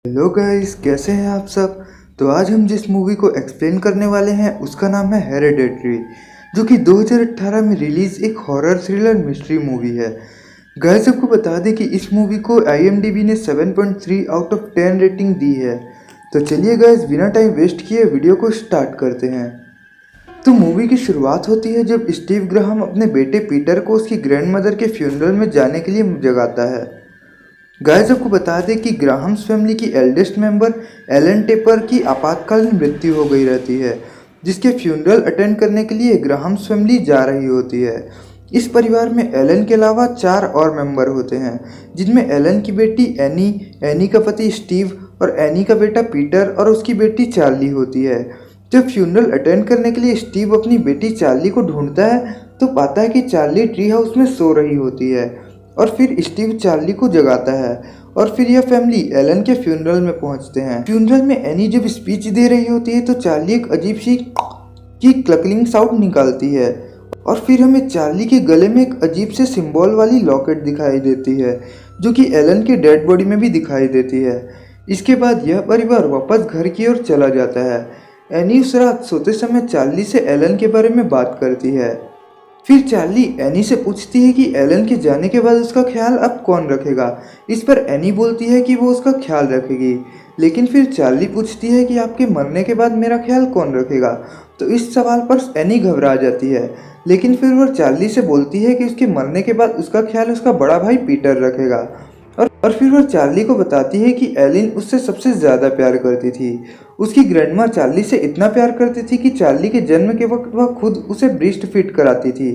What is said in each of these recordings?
Hello guys, कैसे हैं आप सब। तो आज हम जिस मूवी को एक्सप्लेन करने वाले हैं उसका नाम है हेरेडिटरी, जो कि 2018 में रिलीज एक हॉरर थ्रिलर मिस्ट्री मूवी है। गाइस, आपको बता दें कि इस मूवी को IMDb ने 7.3 आउट ऑफ 10 रेटिंग दी है। तो चलिए गाइस, बिना टाइम वेस्ट किए वीडियो को स्टार्ट करते हैं। तो मूवी की शुरुआत होती है जब स्टीव ग्राहम अपने बेटे पीटर को उसकी ग्रैंडमदर के फ्यूनरल में जाने के लिए जगाता है। गाइस, आपको बता दें कि ग्राहम्स फैमिली की एल्डेस्ट मेंबर एलन टेपर की आपातकालीन मृत्यु हो गई रहती है, जिसके फ्यूनरल अटेंड करने के लिए ग्राहम्स फैमिली जा रही होती है। इस परिवार में एलन के अलावा 4 और मेंबर होते हैं, जिनमें एलन की बेटी एनी, एनी का पति स्टीव और एनी का बेटा पीटर और उसकी बेटी चार्ली होती है। जब फ्यूनरल अटेंड करने के लिए स्टीव अपनी बेटी चार्ली को ढूंढता है तो पाता है कि चार्ली ट्री हाउस में सो रही होती है, और फिर स्टीव चार्ली को जगाता है और फिर यह फैमिली एलन के फ्यूनरल में पहुंचते हैं। फ्यूनरल में एनी जब स्पीच दे रही होती है तो चार्ली एक अजीब सी की क्लकलिंग साउंड निकालती है, और फिर हमें चार्ली के गले में एक अजीब से सिंबल वाली लॉकेट दिखाई देती है, जो कि एलन के डेड बॉडी में भी दिखाई देती है। इसके बाद यह परिवार वापस घर की ओर चला जाता है। एनी उस रात सोते समय चार्ली से एलन के बारे में बात करती है। फिर चार्ली एनी से पूछती है कि एलन के जाने के बाद उसका ख्याल अब कौन रखेगा। इस पर एनी बोलती है कि वो उसका ख्याल रखेगी, लेकिन फिर चार्ली पूछती है कि आपके मरने के बाद मेरा ख्याल कौन रखेगा। तो इस सवाल पर एनी घबरा जाती है, लेकिन फिर वो चार्ली से बोलती है कि उसके मरने के बाद उसका ख्याल उसका बड़ा भाई पीटर रखेगा। और फिर वह चार्ली को बताती है कि एलिन उससे सबसे ज़्यादा प्यार करती थी। उसकी ग्रैंडमा चार्ली से इतना प्यार करती थी कि चार्ली के जन्म के वक्त वह खुद उसे ब्रेस्ट फीड कराती थी।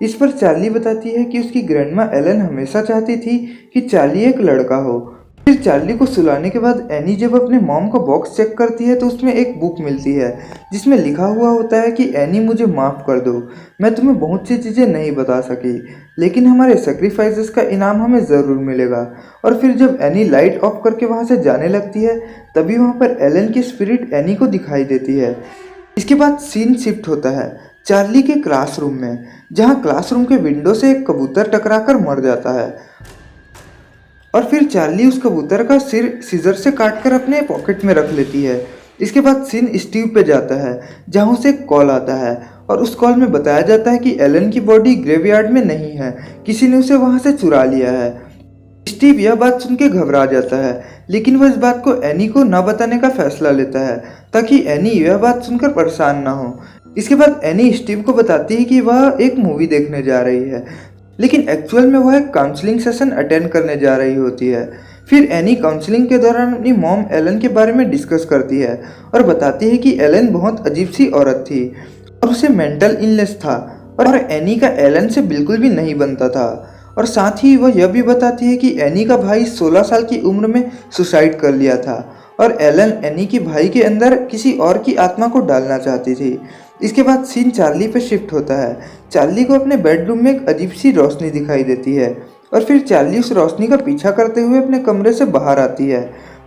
इस पर चार्ली बताती है कि उसकी ग्रैंडमा एलन हमेशा चाहती थी कि चार्ली एक लड़का हो। फिर चार्ली को सुलाने के बाद एनी जब अपने मॉम का बॉक्स चेक करती है तो उसमें एक बुक मिलती है जिसमें लिखा हुआ होता है कि एनी, मुझे माफ़ कर दो, मैं तुम्हें बहुत सी चीज़ें नहीं बता सकी, लेकिन हमारे सेक्रीफाइसेस का इनाम हमें ज़रूर मिलेगा। और फिर जब एनी लाइट ऑफ करके वहाँ से जाने लगती है तभी वहाँ पर एलन की स्पिरिट एनी को दिखाई देती है। इसके बाद सीन शिफ्ट होता है चार्ली के क्लासरूम में, जहाँ क्लासरूम के विंडो से एक कबूतर टकराकर मर जाता है, और फिर चार्ली उस कबूतर का सिर सीजर से काटकर अपने पॉकेट में रख लेती है। इसके बाद सीन स्टीव पे जाता है, जहाँ उसे एक कॉल आता है, और उस कॉल में बताया जाता है कि एलन की बॉडी ग्रेवयार्ड में नहीं है, किसी ने उसे वहाँ से चुरा लिया है। स्टीव यह बात सुन के घबरा जाता है, लेकिन वह इस बात को एनी को न बताने का फैसला लेता है ताकि एनी यह बात सुनकर परेशान ना हो। इसके बाद एनी स्टीव को बताती है कि वह एक मूवी देखने जा रही है, लेकिन एक्चुअल में वह एक काउंसलिंग सेशन अटेंड करने जा रही होती है। फिर एनी काउंसलिंग के दौरान अपनी मॉम एलन के बारे में डिस्कस करती है और बताती है कि एलन बहुत अजीब सी औरत थी और उसे मेंटल इलनेस था, और एनी का एलन से बिल्कुल भी नहीं बनता था। और साथ ही वह यह भी बताती है कि एनी का भाई 16 साल की उम्र में सुसाइड कर लिया था, और एलन एनी के भाई के अंदर किसी और की आत्मा को डालना चाहती थी। इसके बाद सीन चार्ली पे शिफ्ट होता है। चार्ली को अपने बेडरूम में एक अजीब सी रोशनी दिखाई देती है, और फिर चार्ली उस रोशनी का पीछा करते हुए अपने कमरे से बाहर आती है।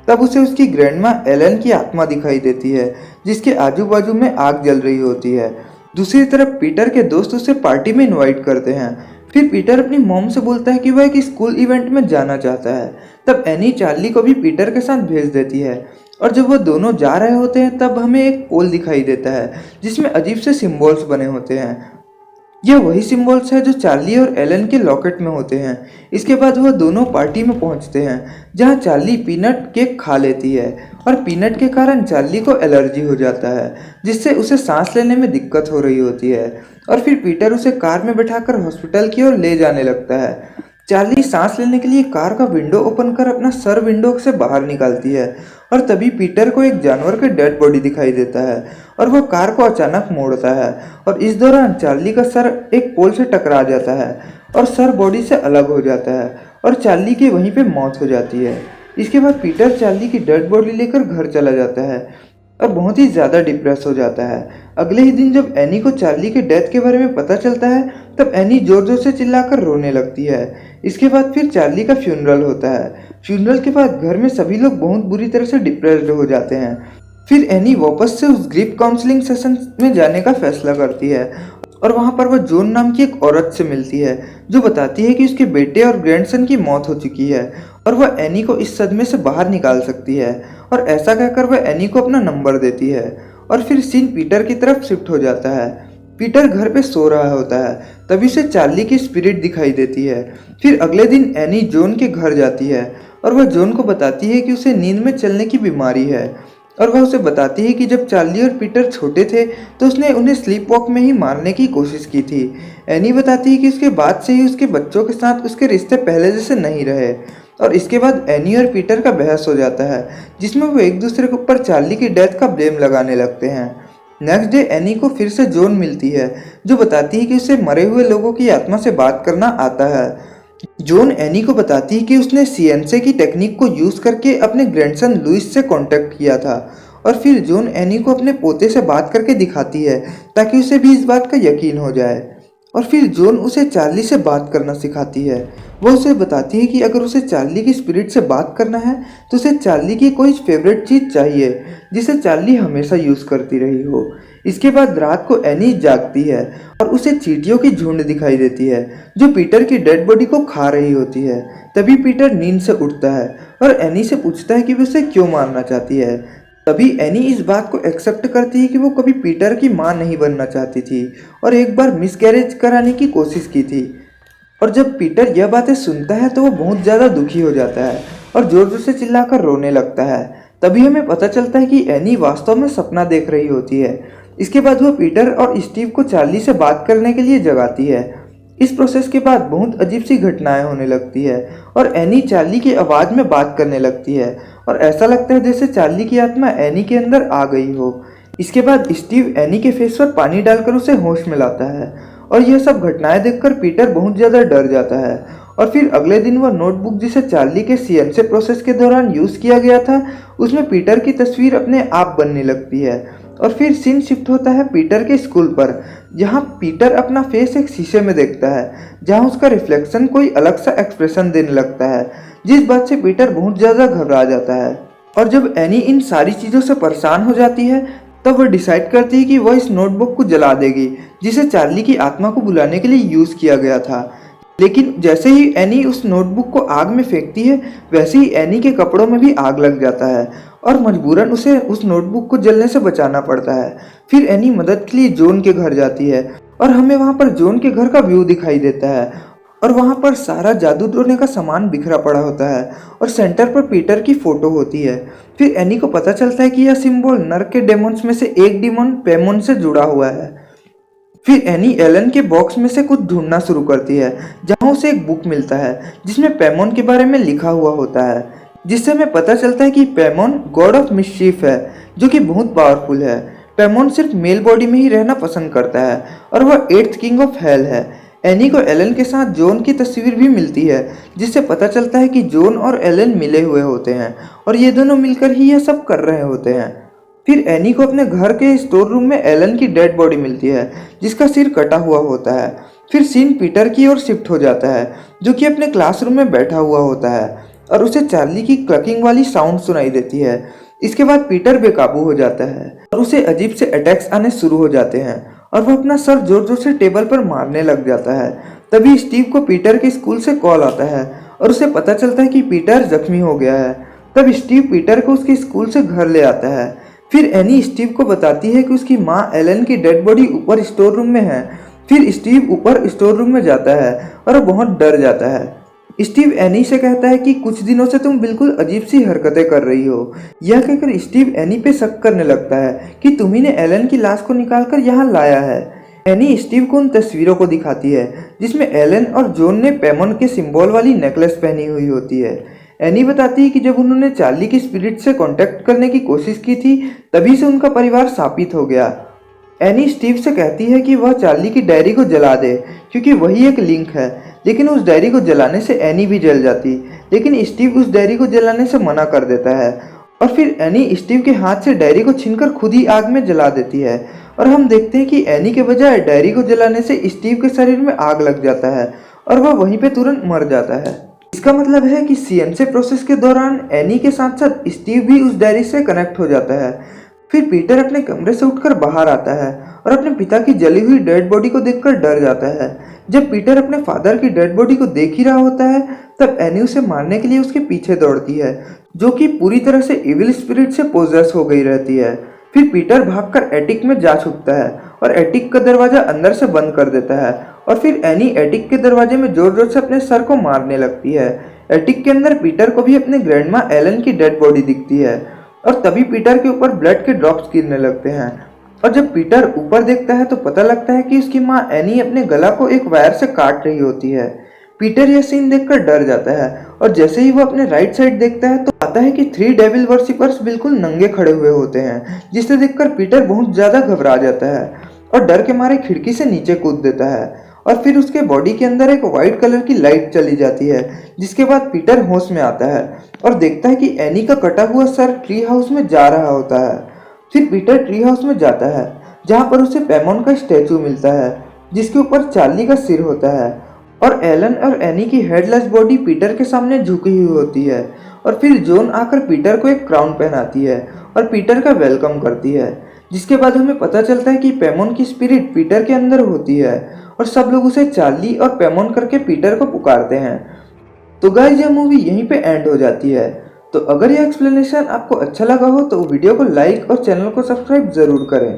तब उसे उसकी ग्रैंडमा एलन की आत्मा दिखाई देती है, जिसके आजू बाजू में आग जल रही होती है। दूसरी तरफ पीटर के दोस्त उसे पार्टी में इनवाइट करते हैं। फिर पीटर अपनी मॉम से बोलता है कि वह एक स्कूल इवेंट में जाना चाहता है। तब एनी चार्ली को भी पीटर के साथ भेज देती है, और जब वो दोनों जा रहे होते हैं तब हमें एक पोल दिखाई देता है जिसमें अजीब से सिंबल्स बने होते हैं। यह वही सिंबल्स है जो चार्ली और एलन के लॉकेट में होते हैं। इसके बाद वह दोनों पार्टी में पहुंचते हैं, जहां चार्ली पीनट केक खा लेती है, और पीनट के कारण चार्ली को एलर्जी हो जाता है, जिससे उसे सांस लेने में दिक्कत हो रही होती है। और फिर पीटर उसे कार में बैठाकर हॉस्पिटल की ओर ले जाने लगता है। चार्ली सांस लेने के लिए कार का विंडो ओपन कर अपना सर विंडो से बाहर निकालती है, और तभी पीटर को एक जानवर का डेड बॉडी दिखाई देता है, और वह कार को अचानक मोड़ता है, और इस दौरान चार्ली का सर एक पोल से टकरा जाता है और सर बॉडी से अलग हो जाता है, और चार्ली की वहीं पे मौत हो जाती है। इसके बाद पीटर चार्ली की डेड बॉडी लेकर घर चला जाता है और बहुत ही ज़्यादा डिप्रेस हो जाता है। अगले ही दिन जब एनी को चार्ली के डेथ के बारे में पता चलता है तब एनी जोर जोर से चिल्लाकर रोने लगती है। इसके बाद फिर चार्ली का फ्यूनरल होता है। फ्यूनरल के बाद घर में सभी लोग बहुत बुरी तरह से डिप्रेस्ड हो जाते हैं। फिर एनी वापस से उस ग्रीफ काउंसलिंग सेशन में जाने का फैसला करती है, और वहाँ पर वह जॉन नाम की एक औरत से मिलती है जो बताती है कि उसके बेटे और ग्रैंडसन की मौत हो चुकी है और वह एनी को इस सदमे से बाहर निकाल सकती है। और ऐसा कहकर वह एनी को अपना नंबर देती है और फिर सीन पीटर की तरफ शिफ्ट हो जाता है। पीटर घर पे सो रहा होता है, तभी उसे चार्ली की स्पिरिट दिखाई देती है। फिर अगले दिन एनी जॉन के घर जाती है और वह जॉन को बताती है कि उसे नींद में चलने की बीमारी है और वह उसे बताती है कि जब चार्ली और पीटर छोटे थे तो उसने उन्हें स्लीप वॉक में ही मारने की कोशिश की थी। एनी बताती है कि उसके बाद से ही उसके बच्चों के साथ उसके रिश्ते पहले जैसे नहीं रहे और इसके बाद एनी और पीटर का बहस हो जाता है जिसमें वो एक दूसरे के ऊपर चार्ली की डेथ का ब्लेम लगाने लगते हैं। नेक्स्ट डे एनी को फिर से जॉन मिलती है जो बताती है कि उसे मरे हुए लोगों की आत्मा से बात करना आता है। जॉन एनी को बताती है कि उसने सीएनसी की टेक्निक को यूज करके अपने ग्रैंडसन लुइस से कांटेक्ट किया था और फिर जॉन एनी को अपने पोते से बात करके दिखाती है ताकि उसे भी इस बात का यकीन हो जाए। और फिर जॉन उसे चार्ली से बात करना सिखाती है। वह उसे बताती है कि अगर उसे चार्ली की स्पिरिट से बात करना है तो उसे चार्ली की कोई फेवरेट चीज़ चाहिए जिसे चार्ली हमेशा यूज़ करती रही हो। इसके बाद रात को एनी जागती है और उसे चींटियों की झुंड दिखाई देती है जो पीटर की डेड बॉडी को खा रही होती है। तभी पीटर नींद से उठता है और एनी से पूछता है कि वो उसे क्यों मारना चाहती है। तभी एनी इस बात को एक्सेप्ट करती है कि वो कभी पीटर की मां नहीं बनना चाहती थी और एक बार मिसकैरेज कराने की कोशिश की थी। और जब पीटर यह बातें सुनता है तो वो बहुत ज़्यादा दुखी हो जाता है और जोर जोर से चिल्लाकर रोने लगता है। तभी हमें पता चलता है कि एनी वास्तव में सपना देख रही होती है। इसके बाद वो पीटर और स्टीव को चार्ली से बात करने के लिए जगाती है। इस प्रोसेस के बाद बहुत अजीब सी घटनाएं होने लगती है और एनी चार्ली की आवाज़ में बात करने लगती है और ऐसा लगता है जैसे चार्ली की आत्मा एनी के अंदर आ गई हो। इसके बाद स्टीव एनी के फेस पर पानी डालकर उसे होश में लाता है और यह सब घटनाएं देखकर पीटर बहुत ज़्यादा डर जाता है। और फिर अगले दिन वह नोटबुक जिसे चार्ली के सीएनसी प्रोसेस के दौरान यूज़ किया गया था उसमें पीटर की तस्वीर अपने आप बनने लगती है। और फिर सीन शिफ्ट होता है पीटर के स्कूल पर जहाँ पीटर अपना फेस एक शीशे में देखता है जहाँ उसका रिफ्लेक्शन कोई अलग सा एक्सप्रेशन देने लगता है जिस बात से पीटर बहुत ज़्यादा घबरा जाता है। और जब एनी इन सारी चीज़ों से परेशान हो जाती है तब वह डिसाइड करती है कि वह इस नोटबुक को जला देगी जिसे चार्ली की आत्मा को बुलाने के लिए यूज़ किया गया था। लेकिन जैसे ही एनी उस नोटबुक को आग में फेंकती है वैसे ही एनी के कपड़ों में भी आग लग जाता है और मजबूरन उसे उस नोटबुक को जलने से बचाना पड़ता है। फिर एनी मदद के लिए जॉन के घर जाती है और हमें वहाँ पर जॉन के घर का व्यू दिखाई देता है और वहाँ पर सारा जादू टोने का सामान बिखरा पड़ा होता है और सेंटर पर पीटर की फोटो होती है। फिर एनी को पता चलता है कि यह सिंबल नर्क के डेमोन्स में से एक डिमोन पेमोन से जुड़ा हुआ है। फिर एनी एलन के बॉक्स में से कुछ ढूंढना शुरू करती है जहाँ उसे एक बुक मिलता है जिसमें पेमोन के बारे में लिखा हुआ होता है जिससे हमें पता चलता है कि पेमोन गॉड ऑफ मिस्चीफ है जो कि बहुत पावरफुल है। पेमोन सिर्फ मेल बॉडी में ही रहना पसंद करता है और वह 8th किंग ऑफ हेल है। एनी को एलन के साथ जॉन की तस्वीर भी मिलती है जिससे पता चलता है कि जॉन और एलन मिले हुए होते हैं और ये दोनों मिलकर ही यह सब कर रहे होते हैं। फिर एनी को अपने घर के स्टोर रूम में एलन की डेड बॉडी मिलती है जिसका सिर कटा हुआ होता है। फिर सीन पीटर की ओर शिफ्ट हो जाता है जो कि अपने क्लासरूम में बैठा हुआ होता है और उसे चार्ली की क्लकिंग वाली साउंड सुनाई देती है। इसके बाद पीटर बेकाबू हो जाता है और उसे अजीब से अटैक्स आने शुरू हो जाते हैं और वह अपना सर जोर जोर से टेबल पर मारने लग जाता है। तभी स्टीव को पीटर के स्कूल से कॉल आता है और उसे पता चलता है कि पीटर जख्मी हो गया है। तब स्टीव पीटर को उसके स्कूल से घर ले आता है। फिर एनी स्टीव को बताती है कि उसकी माँ एलन की डेड बॉडी ऊपर स्टोर रूम में है। फिर स्टीव ऊपर स्टोर रूम में जाता है और वो बहुत डर जाता है। स्टीव एनी से कहता है कि कुछ दिनों से तुम बिल्कुल अजीब सी हरकतें कर रही हो। यह कहकर स्टीव एनी पे शक करने लगता है कि तुम्ही ने एलन की लाश को निकालकर यहाँ लाया है। एनी स्टीव को उन तस्वीरों को दिखाती है जिसमें एलन और जॉन ने पेमोन के सिंबल वाली नेकलेस पहनी हुई होती है। एनी बताती है कि जब उन्होंने चार्ली की स्पिरिट से कांटेक्ट करने की कोशिश की थी तभी से उनका परिवार शापित हो गया। एनी स्टीव से कहती है कि वह चार्ली की डायरी को जला दे क्योंकि वही एक लिंक है, लेकिन उस डायरी को जलाने से एनी भी जल जाती, लेकिन स्टीव उस डायरी को जलाने से मना कर देता है और फिर एनी स्टीव के हाथ से डायरी को छीनकर खुद ही आग में जला देती है और हम देखते हैं कि एनी के बजाय डायरी को जलाने से स्टीव के शरीर में आग लग जाता है और वह वहीं पे तुरंत मर जाता है। इसका मतलब है कि सीएनसी प्रोसेस के दौरान एनी के साथ साथ स्टीव भी उस डायरी से कनेक्ट हो जाता है। फिर पीटर अपने कमरे से उठकर बाहर आता है और अपने पिता की जली हुई डेड बॉडी को देखकर डर जाता है। जब पीटर अपने फादर की डेड बॉडी को देख ही रहा होता है, तब एनी उसे मारने के लिए उसके पीछे दौड़ती है, जो कि पूरी तरह से इविल स्पिरिट से पोजेस हो गई रहती है। फिर पीटर भागकर एटिक में जा छुपता है और एटिक का दरवाजा अंदर से बंद कर देता है और फिर एनी एटिक के दरवाजे में जोर जोर से अपने सर को मारने लगती है। एटिक के अंदर पीटर को भी अपने ग्रैंडमा एलन की डेड बॉडी दिखती है और तभी पीटर के ऊपर ब्लड के ड्रॉप्स गिरने लगते हैं। और जब पीटर ऊपर देखता है तो पता लगता है कि उसकी माँ एनी अपने गला को एक वायर से काट रही होती है। पीटर यह सीन देखकर डर जाता है और जैसे ही वो अपने राइट साइड देखता है तो आता है कि 3 डेविल वर्शिपर्स बिल्कुल नंगे खड़े हुए होते हैं, जिसे देखकर पीटर बहुत ज्यादा घबरा जाता है और डर के मारे खिड़की से नीचे कूद देता है। और फिर उसके बॉडी के अंदर एक व्हाइट कलर की लाइट चली जाती है, जिसके बाद पीटर होश में आता है और देखता है कि एनी का कटा हुआ सर ट्री हाउस में जा रहा होता है। फिर पीटर ट्री हाउस में जाता है, जहाँ पर उसे पेमोन का स्टैचू मिलता है, जिसके ऊपर चार्ली का सिर होता है और एलन और एनी की हेडलेस बॉडी पीटर के सामने झुकी हुई होती है। और फिर जॉन आकर पीटर को एक क्राउन पहनाती है और पीटर का वेलकम करती है, जिसके बाद हमें पता चलता है कि पेमोन की स्पिरिट पीटर के अंदर होती है और सब लोग उसे चार्ली और पेमोन करके पीटर को पुकारते हैं। तो गाइस, यह मूवी यहीं पे एंड हो जाती है। तो अगर यह एक्सप्लेनेशन आपको अच्छा लगा हो तो वीडियो को लाइक और चैनल को सब्सक्राइब जरूर करें।